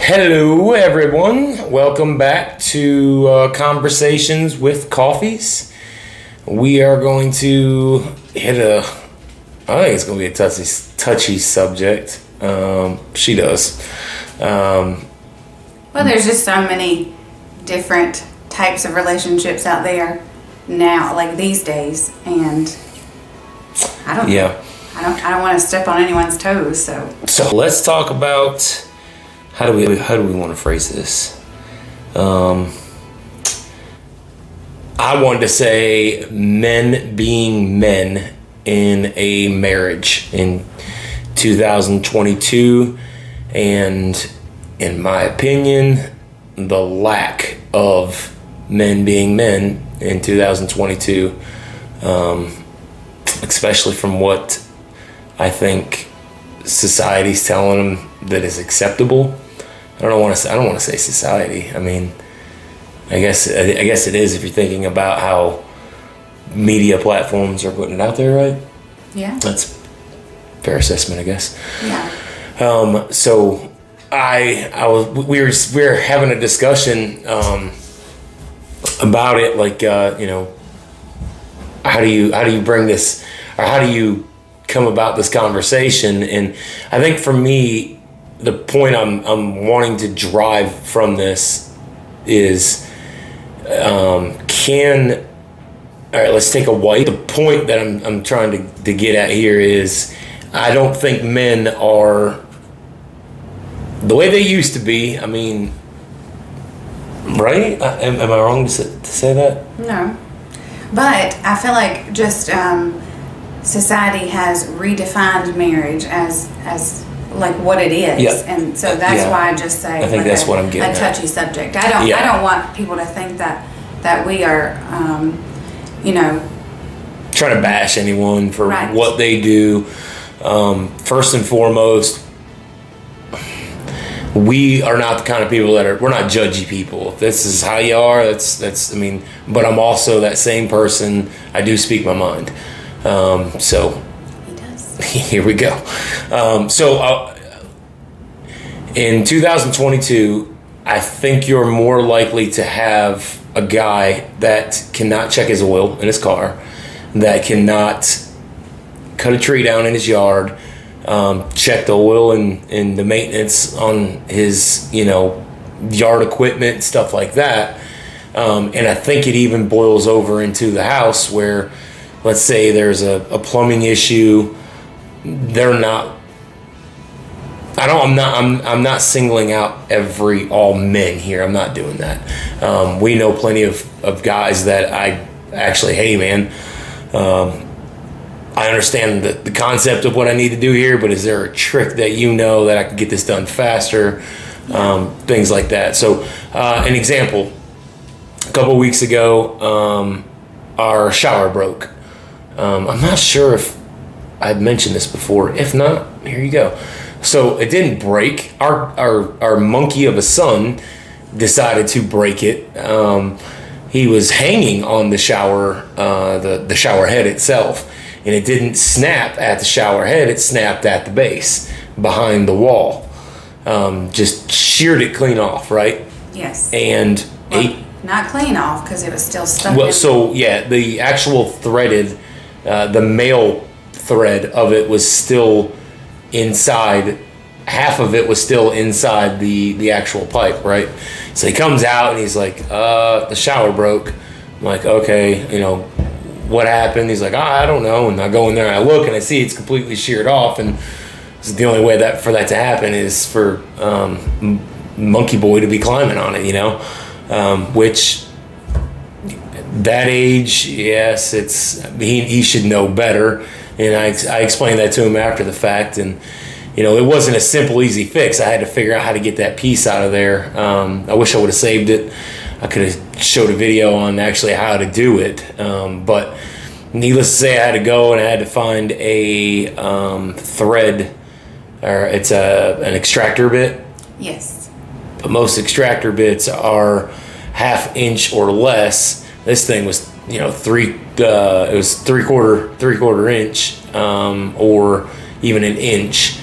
Hello, everyone. Welcome back to Conversations with Coffees. We are going to hit I think it's going to be a touchy subject. She does. Well, there's just so many different types of relationships out there now, like these days, and I don't want to step on anyone's toes. So let's talk about how do we want to phrase this. I wanted to say men being men in a marriage in 2022, and in my opinion, the lack of men being men in 2022, especially from what I think society's telling them that is acceptable. I don't want to say society. I mean, I guess it is if you're thinking about how media platforms are putting it out there, right? Yeah. That's a fair assessment, I guess. Yeah. So we were having a discussion about it, like how do you bring this, or how do you come about this conversation? And I think for me, the point I'm wanting to drive from this is all right, let's take a wife. The point that I'm trying to get at here is I don't think men are the way they used to be. I mean, right? Am I wrong to say that? No. But I feel like just society has redefined marriage as like what it is. Yeah. And so that's why I just say I think that's what I'm getting a touchy at. subject. I don't want people to think that we are trying to bash anyone for right. what they do. First and foremost, we are not the kind of people we're not judgy people. If this is how you are, that's but I'm also that same person. I do speak my mind. So he does. Here we go. In 2022, I think you're more likely to have a guy that cannot check his oil in his car, that cannot cut a tree down in his yard, check the oil and the maintenance on his, yard equipment, stuff like that. And I think it even boils over into the house where, let's say there's a plumbing issue. I'm not singling out all men here. I'm not doing that. We know plenty of guys that I actually, hey man, I understand the concept of what I need to do here, but is there a trick that that I can get this done faster? Things like that. So an example, a couple of weeks ago, our shower broke. I'm not sure if I've mentioned this before. If not, here you go. So it didn't break. Our monkey of a son decided to break it. He was hanging on the shower, the shower head itself, and it didn't snap at the shower head. It snapped at the base behind the wall. Just sheared it clean off, right? Yes. And not clean off because it was still stuck. Well, so yeah, the actual threaded, the male thread of it was still inside. Half of it was still inside the actual pipe, right? So he comes out and he's like, the shower broke. I'm like, okay, what happened? He's like, I don't know. And I go in there and I look and I see it's completely sheared off. And this is the only way for that to happen is for Monkey Boy to be climbing on it, which that age, yes, he should know better. And I explained that to him after the fact, and it wasn't a simple, easy fix. I had to figure out how to get that piece out of there. I wish I would have saved it. I could have showed a video on actually how to do it, but needless to say, I had to go and I had to find a thread, or it's an extractor bit. Yes. But most extractor bits are 1/2 inch or less. This thing was, it was three quarter inch, or even an inch.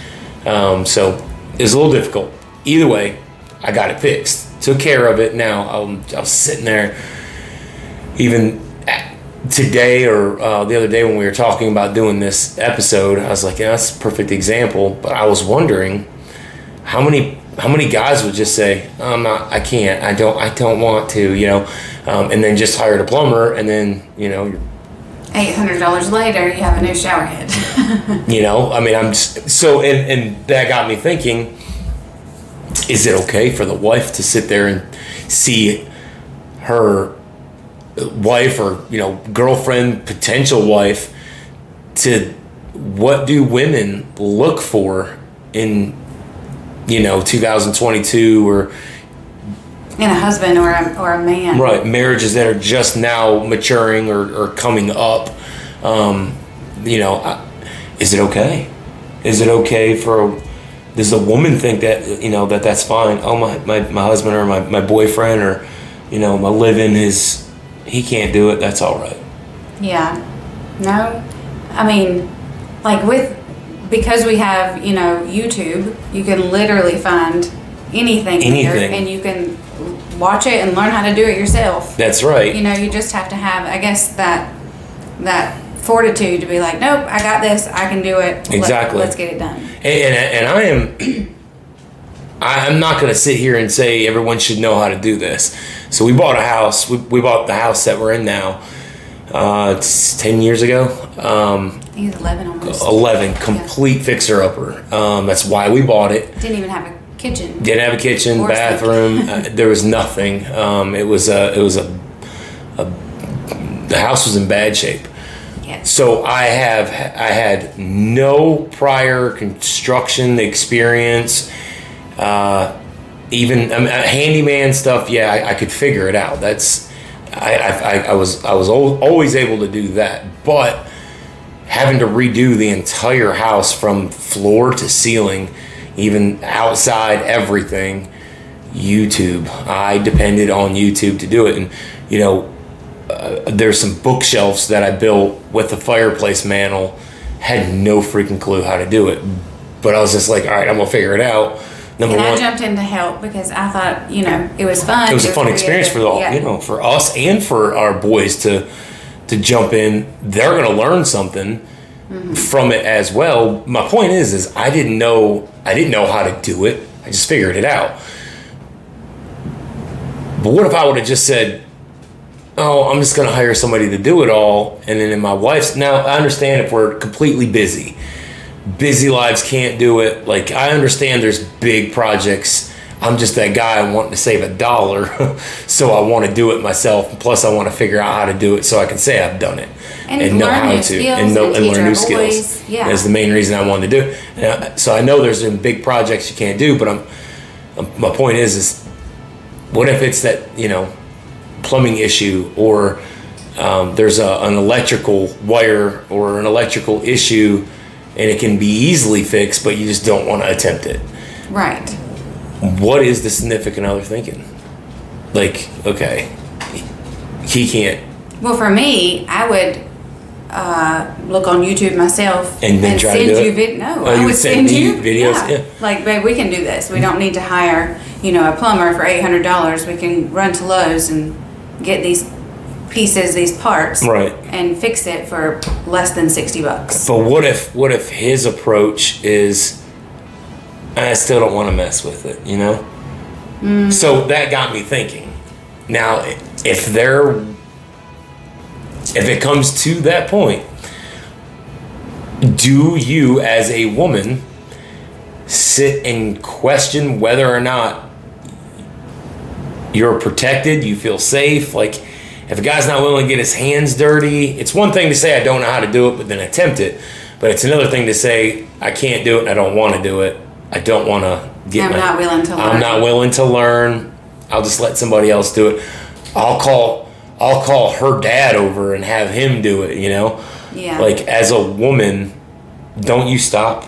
So it was a little difficult. Either way, I got it fixed, took care of it. Now I was sitting there, even today or the other day when we were talking about doing this episode, I was like, yeah, that's a perfect example. But I was wondering how many guys would just say, I can't, I don't want to, and then just hired a plumber, and then, $800 later, you have a new shower head. I'm just, so, and that got me thinking, is it okay for the wife to sit there and see her wife or, girlfriend, potential wife, what do women look for in, 2022 or in a husband or a man? Right, marriages that are just now maturing or coming up. Is it okay? Is it okay does the woman think that, that's fine? Oh, my husband or my boyfriend or, my live-in he can't do it. That's all right. Yeah. No. I mean, because we have, YouTube, you can literally find anything there, and you can watch it and learn how to do it yourself. That's right. You just have to have, I guess, that fortitude to be like, nope, I got this, I can do it. Exactly. Let's get it done. And I'm not going to sit here and say everyone should know how to do this. So we bought a house. We bought the house that we're in now. It's 10 years ago. I think it's 11 almost. 11, complete fixer-upper. That's why we bought it. Didn't even have a kitchen. Didn't have a kitchen, bathroom. There was nothing. The house was in bad shape. Yes. So I had no prior construction experience. Even handyman stuff. Yeah, I could figure it out. I was always able to do that, but having to redo the entire house from floor to ceiling, even outside, everything, YouTube. I depended on YouTube to do it. And, there's some bookshelves that I built with the fireplace mantle, had no freaking clue how to do it. But I was just like, all right, I'm going to figure it out. I jumped in to help because I thought, it was fun. It was a fun experience for us and for our boys to jump in. They're going to learn something from it as well. My point is I didn't know how to do it. I just figured it out. But what if I would have just said, oh, I'm just going to hire somebody to do it all, and then my wife's, now I understand if we're completely busy lives can't do it. Like, I understand there's big projects. I'm just that guy wanting to save $1, so I want to do it myself. Plus, I want to figure out how to do it so I can say I've done it and know how to and learn new skills. Yeah, that's the main reason I wanted to do it. So I know there's some big projects you can't do, but my point is what if it's that plumbing issue or there's an electrical wire or an electrical issue. And it can be easily fixed, but you just don't want to attempt it. Right. What is the significant other thinking? Like, okay, he can't. Well, for me, I would look on YouTube myself and then try to do it. I would send you videos. Yeah. Like, babe, we can do this. We don't need to hire, a plumber for $800. We can run to Lowe's and get these pieces, these parts, right, and fix it for less than $60. But what if his approach is, I still don't want to mess with it, So that got me thinking. Now, if it comes to that point, do you as a woman sit and question whether or not you're protected, you feel safe? Like, if a guy's not willing to get his hands dirty, it's one thing to say I don't know how to do it, but then attempt it. But it's another thing to say I can't do it and I don't want to do it. I don't want to I'm not willing to learn. I'm not willing to learn. I'll just let somebody else do it. I'll call her dad over and have him do it, Yeah. Like, as a woman, don't you stop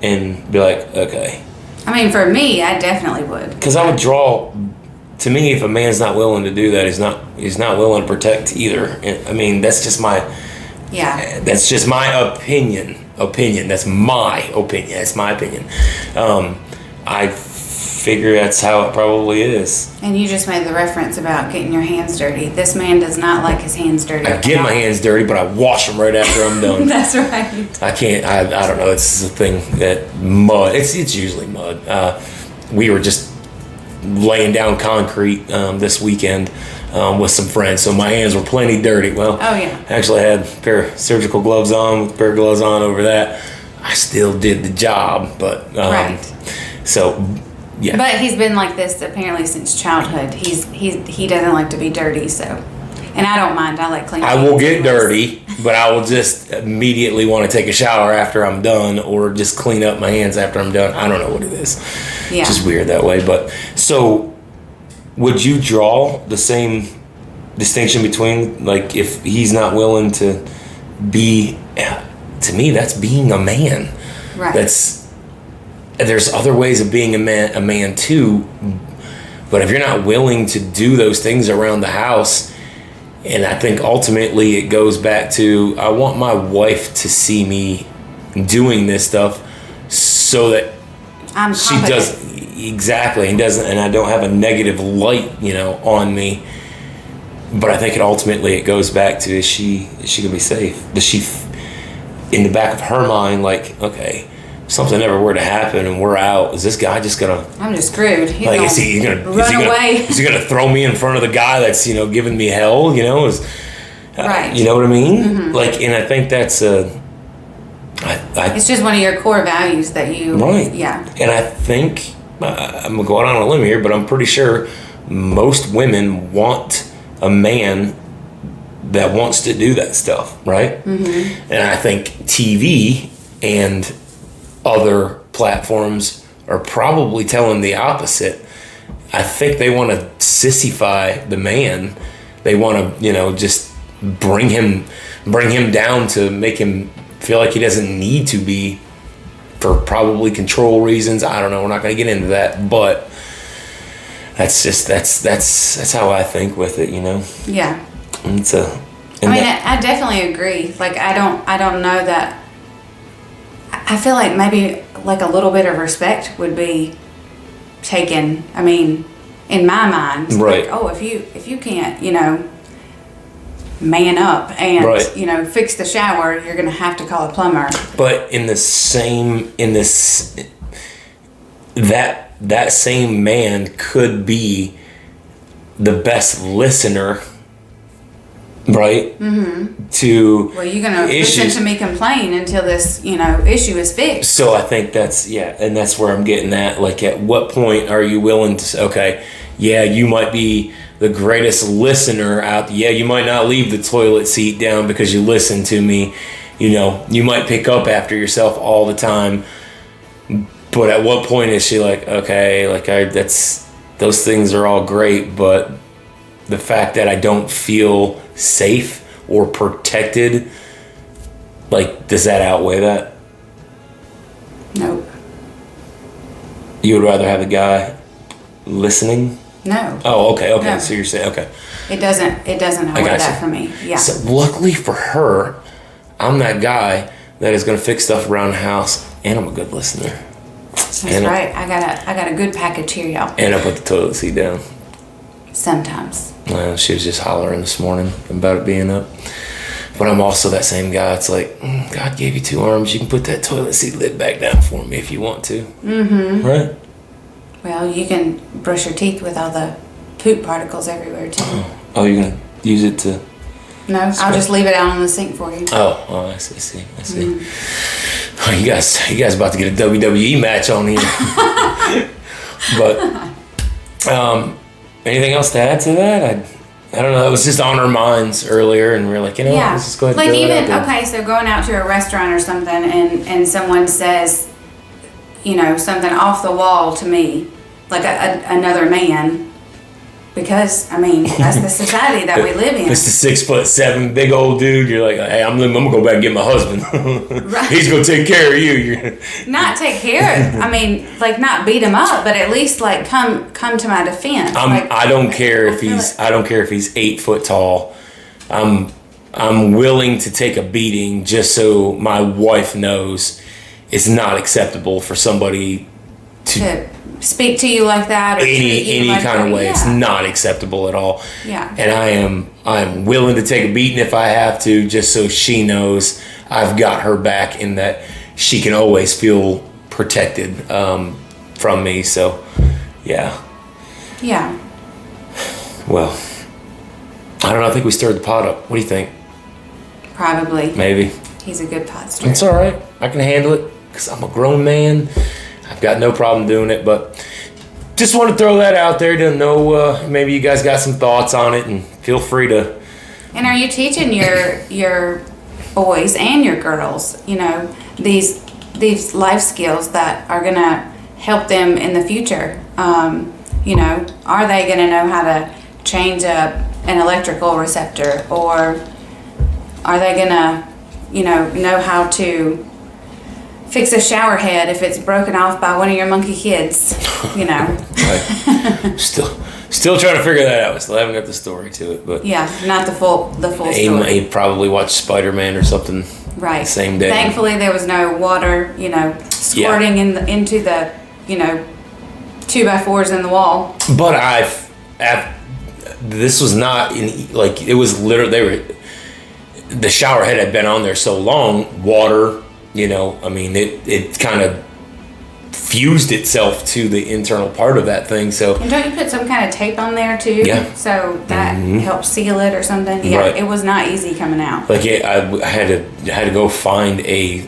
and be like, okay. I mean, for me, I definitely would. Because I would draw. To me, if a man's not willing to do that, he's not willing to protect either. I mean, that's just my opinion. That's my opinion. I figure that's how it probably is. And you just made the reference about getting your hands dirty. This man does not like his hands dirty. I get my hands dirty, but I wash them right after I'm done. That's right. I can't. I don't know. It's a thing that mud. It's usually mud. We were just laying down concrete this weekend with some friends, so my hands were plenty dirty. Well, oh yeah. Actually, I had a pair of surgical gloves on with a pair of gloves on over that. I still did the job, but right. So yeah. But he's been like this apparently since childhood. He doesn't like to be dirty, so. And I don't mind. I like clean. I will get dirty, but I will just immediately want to take a shower after I'm done, or just clean up my hands after I'm done. I don't know what it is. Yeah. It's just weird that way. But so, would you draw the same distinction between, like, if he's not willing to be? To me, that's being a man. Right. There's other ways of being a man too, but if you're not willing to do those things around the house. And I think ultimately it goes back to, I want my wife to see me doing this stuff so that I'm she competent. does exactly and I don't have a negative light, on me. But I think it goes back to, is she gonna be safe? Does she, in the back of her mind, like, okay, if something ever were to happen and we're out, is this guy just gonna? I'm just screwed. Is he gonna run away? Is he gonna throw me in front of the guy that's giving me hell? Right. You know what I mean? Mm-hmm. And I think that's it's just one of your core values that you. Right. Yeah. And I think I'm gonna go out on a limb here, but I'm pretty sure most women want a man that wants to do that stuff, right? Mm-hmm. And I think TV and other platforms are probably telling the opposite. I think they want to sissify the man. They want to, just bring him down to make him feel like he doesn't need to be, for probably control reasons. I don't know. We're not going to get into that, but that's how I think with it. Yeah. I definitely agree. Like, I don't know that. I feel like maybe like a little bit of respect would be taken. I mean, in my mind, right? Like, oh, if you can't, man up and right. Fix the shower, you're gonna have to call a plumber. But that same man could be the best listener. Right? Mm-hmm. Well, you're going to listen to me complain until this, issue is fixed. So I think and that's where I'm getting at. Like, at what point are you willing to say, okay, yeah, you might be the greatest listener out there. Yeah, you might not leave the toilet seat down because you listen to me. You might pick up after yourself all the time. But at what point is she like, okay, like those things are all great, but the fact that I don't feel safe or protected, like, does that outweigh that? Nope. You would rather have a guy listening? No. Oh, okay. No. So you're saying, okay. It doesn't outweigh that for me. Yeah. So luckily for her, I'm that guy that is going to fix stuff around the house, and I'm a good listener. That's right. I got a good package here, y'all. And I put the toilet seat down. Sometimes. She was just hollering this morning about it being up. But I'm also that same guy. It's like, God gave you two arms. You can put that toilet seat lid back down for me if you want to. Mm-hmm. Right? Well, you can brush your teeth with all the poop particles everywhere, too. Oh, you're going to use it to... No, I'll just leave it out on the sink for you. Oh, I see. Mm-hmm. Oh, you guys about to get a WWE match on here. But... anything else to add to that? I don't know. It was just on our minds earlier, and we were like, let's just go ahead and do it. So going out to a restaurant or something, and someone says, something off the wall to me, like another man, because that's the society that we live in. It's the 6'7" big old dude. You're like, hey, I'm gonna go back and get my husband. Right. He's gonna take care of you. Not take care of. Not beat him up, but at least come to my defense. I don't care if he's 8 foot tall. I'm willing to take a beating just so my wife knows it's not acceptable for somebody to speak to you like that, or any like kind that. of way. Yeah. It's not acceptable at all. Yeah. And I'm willing to take a beating if I have to, just so she knows I've got her back, and that she can always feel protected from me. So, yeah. Yeah. Well, I don't know. I think we stirred the pot up. What do you think? Probably. Maybe. He's a good pot stirrer. It's all right. I can handle it because I'm a grown man. I've got no problem doing it, but just want to throw that out there to know maybe you guys got some thoughts on it, and feel free to. And are you teaching your boys and your girls, these life skills that are going to help them in the future? Are they going to know how to change up an electrical receptor, or are they going to, know how to fix a shower head if it's broken off by one of your monkey kids, Right. Still trying to figure that out. Still haven't got the story to it, but yeah, not the full story. He probably watched Spider-Man or something. Right. The same day. Thankfully, there was no water, squirting into the 2x4s in the wall. But this was not it was literally the shower head had been on there so long, water. It kind of fused itself to the internal part of that thing. So, and don't you put some kind of tape on there too? Yeah. So that helps seal it or something. Yeah. Right. It was not easy coming out. I had to go find a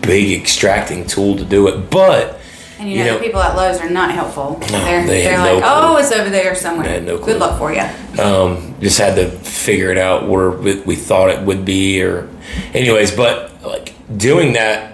big extracting tool to do it, but. And the people at Lowe's are not helpful. No, they're like, oh, it's over there somewhere. They had no clue. Good luck for you. Just had to figure it out where we thought it would be, or anyways. But doing that,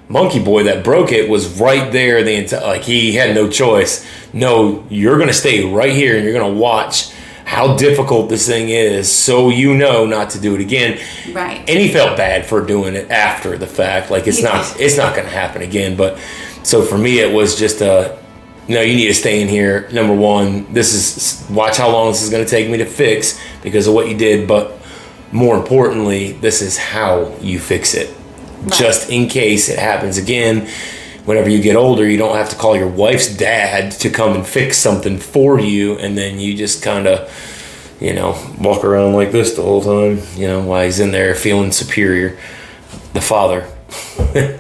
monkey boy that broke it was right there. The entire he had no choice. No, you're gonna stay right here, and you're gonna watch how difficult this thing is, so not to do it again. Right. And he felt bad for doing it after the fact. It's not going to happen again. But so for me, it was just no, you need to stay in here. Number one, watch how long this is going to take me to fix because of what you did. But more importantly, this is how you fix it. Right. Just in case it happens again. Whenever you get older, you don't have to call your wife's dad to come and fix something for you, and then you just kind of, walk around like this the whole time, while he's in there feeling superior. The father,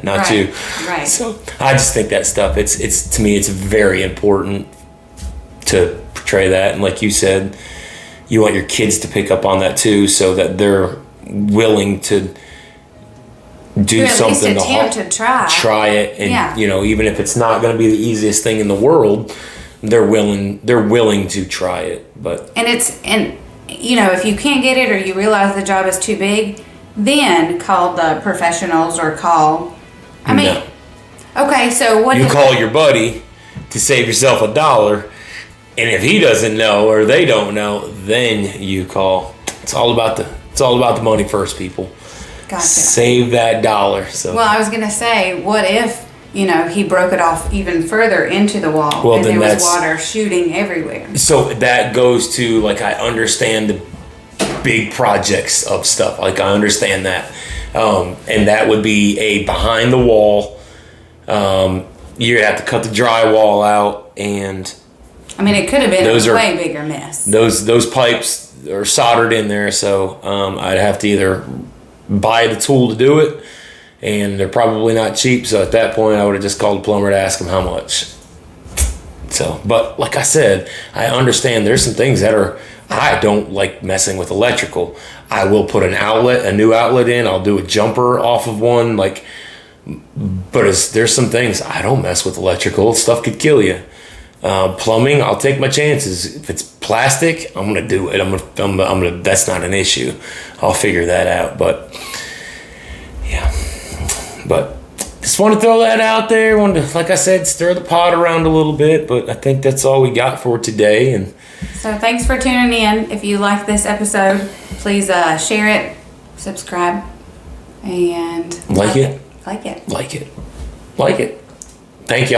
not you. Right. So I just think that stuff, it's to me, it's very important to portray that. And like you said, you want your kids to pick up on that too, so that they're willing to do something to try it, and even if it's not going to be the easiest thing in the world, they're willing to try it. But if you can't get it, or you realize the job is too big, then call the professionals, or call okay, so what you call your buddy to save yourself $1, and if he doesn't know or they don't know, then you call. It's all about the money first, people. Gotcha. Save that $1. So. Well, I was going to say, what if, he broke it off even further into the wall, well, and there was water shooting everywhere? So that goes to, I understand the big projects of stuff. I understand that. And that would be a behind the wall. You'd have to cut the drywall out, and... it could have been a way bigger mess. Those pipes are soldered in there, so I'd have to either buy the tool to do it, and they're probably not cheap, so at that point I would have just called the plumber to ask him how much. So, but like I said, I understand there's some things that I don't like messing with electrical. I will put a new outlet in, I'll do a jumper off of one, but there's some things I don't mess with electrical. Stuff could kill you. Plumbing, I'll take my chances. If it's plastic, I'm gonna do it. I'm gonna. That's not an issue. I'll figure that out. But yeah, just want to throw that out there. Wanted to, like I said, stir the pot around a little bit. But I think that's all we got for today. And so thanks for tuning in. If you like this episode, please share it, subscribe, and like it. Like it. Thank you.